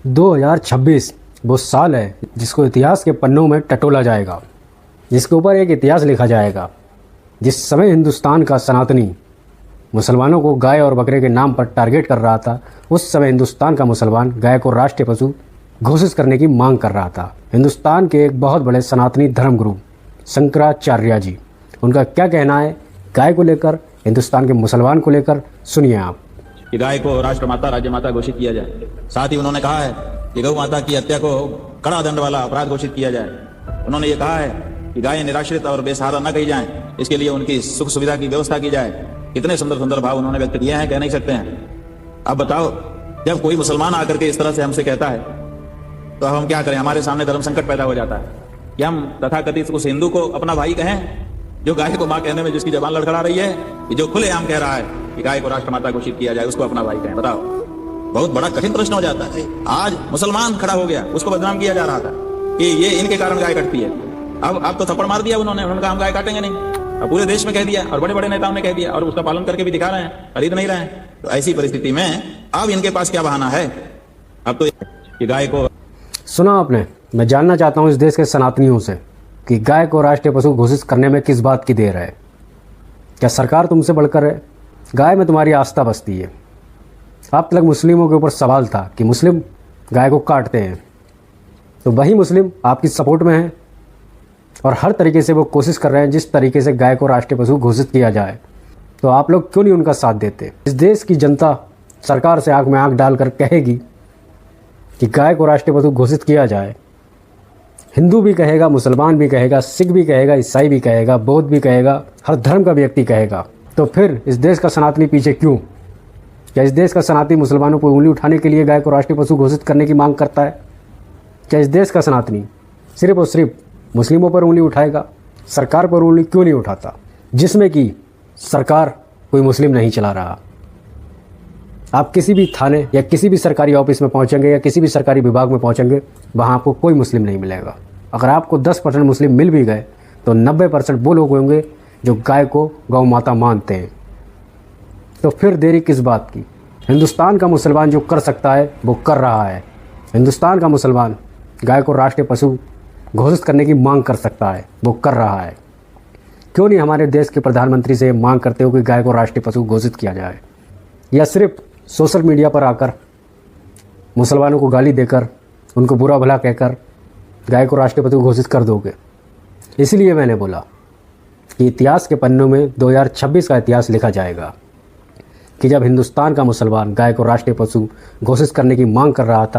2026 वो साल है जिसको इतिहास के पन्नों में टटोला जाएगा, जिसके ऊपर एक इतिहास लिखा जाएगा। जिस समय हिंदुस्तान का सनातनी मुसलमानों को गाय और बकरे के नाम पर टारगेट कर रहा था, उस समय हिंदुस्तान का मुसलमान गाय को राष्ट्रीय पशु घोषित करने की मांग कर रहा था। हिंदुस्तान के एक बहुत बड़े सनातनी धर्मगुरु शंकराचार्य जी, उनका क्या कहना है गाय को लेकर, हिंदुस्तान के मुसलमान को लेकर, सुनिए आप। कि गाय को राष्ट्रमाता राज्यमाता घोषित किया जाए। साथ ही उन्होंने कहा है कि गौ माता की हत्या को कड़ा दंड वाला अपराध घोषित किया जाए। उन्होंने ये कहा है कि गाय निराश्रित और बेसहारा न कही जाए, इसके लिए उनकी सुख सुविधा की व्यवस्था की जाए। कितने सुंदर सुंदर भाव उन्होंने व्यक्त किए हैं, कह नहीं सकते हैं। अब बताओ, जब कोई मुसलमान आकर के इस तरह से हमसे कहता है तो हम क्या करें? हमारे सामने धर्म संकट पैदा हो जाता है कि हम तथाकथित उस हिंदू को अपना भाई कहें जो गाय को मां कहने में जिसकी जबान लड़खड़ा रही है, कि जो खुलेआम कह रहा है कि गाय को राष्ट्रमाता घोषित किया जाए, उसको अपना भाई कहें। बताओ, बहुत बड़ा कठिन प्रश्न हो जाता है। आज मुसलमान खड़ा हो गया, उसको बदनाम किया जा रहा था कि ये इनके कारण गाय कटती है। अब तो थप्पड़ मार दिया उन्होंने कहा हम गाय काटेंगे नहीं। अब पूरे देश में कह दिया और बड़े बड़े नेताओं ने कह दिया और उसका पालन करके भी दिखा रहे हैं, खरीद नहीं रहे हैं। तो ऐसी परिस्थिति में अब इनके पास क्या बहाना है? अब तो कि गाय को सुना आपने। मैं जानना चाहता हूँ इस देश के सनातनियों से कि गाय को राष्ट्रीय पशु घोषित करने में किस बात की देर है? क्या सरकार तुमसे बढ़कर है? गाय में तुम्हारी आस्था बसती है। आप तक मुस्लिमों के ऊपर सवाल था कि मुस्लिम गाय को काटते हैं, तो वही मुस्लिम आपकी सपोर्ट में है और हर तरीके से वो कोशिश कर रहे हैं जिस तरीके से गाय को राष्ट्रीय पशु घोषित किया जाए। तो आप लोग क्यों नहीं उनका साथ देते? इस देश की जनता सरकार से आंख में आंख डालकर कहेगी कि गाय को राष्ट्रीय पशु घोषित किया जाए। हिंदू भी कहेगा, मुसलमान भी कहेगा, सिख भी कहेगा, ईसाई भी कहेगा, बौद्ध भी कहेगा, हर धर्म का व्यक्ति कहेगा। तो फिर इस देश का सनातनी पीछे क्यों? क्या इस देश का सनातनी मुसलमानों को उंगली उठाने के लिए गाय को राष्ट्रीय पशु घोषित करने की मांग करता है? क्या इस देश का सनातनी सिर्फ और सिर्फ मुस्लिमों पर उंगली उठाएगा? सरकार पर उंगली क्यों नहीं उठाता, जिसमें कि सरकार कोई मुस्लिम नहीं चला रहा? आप किसी भी थाने या किसी भी सरकारी ऑफिस में पहुंचेंगे या किसी भी सरकारी विभाग में पहुंचेंगे, वहां आपको कोई मुस्लिम नहीं मिलेगा। अगर आपको 10% मुस्लिम मिल भी गए तो 90% वो लोग होंगे जो गाय को गौ माता मानते हैं। तो फिर देरी किस बात की? हिंदुस्तान का मुसलमान जो कर सकता है वो कर रहा है। हिंदुस्तान का मुसलमान गाय को राष्ट्रीय पशु घोषित करने की मांग कर सकता है, वो कर रहा है। क्यों नहीं हमारे देश के प्रधानमंत्री से मांग करते हो कि गाय को राष्ट्रीय पशु घोषित किया जाए? या सिर्फ सोशल मीडिया पर आकर मुसलमानों को गाली देकर, उनको बुरा भला कहकर गाय को राष्ट्रीय पशु घोषित कर दोगे? इसलिए मैंने बोला कि इतिहास के पन्नों में 2026 का इतिहास लिखा जाएगा कि जब हिंदुस्तान का मुसलमान गाय को राष्ट्रीय पशु घोषित करने की मांग कर रहा था,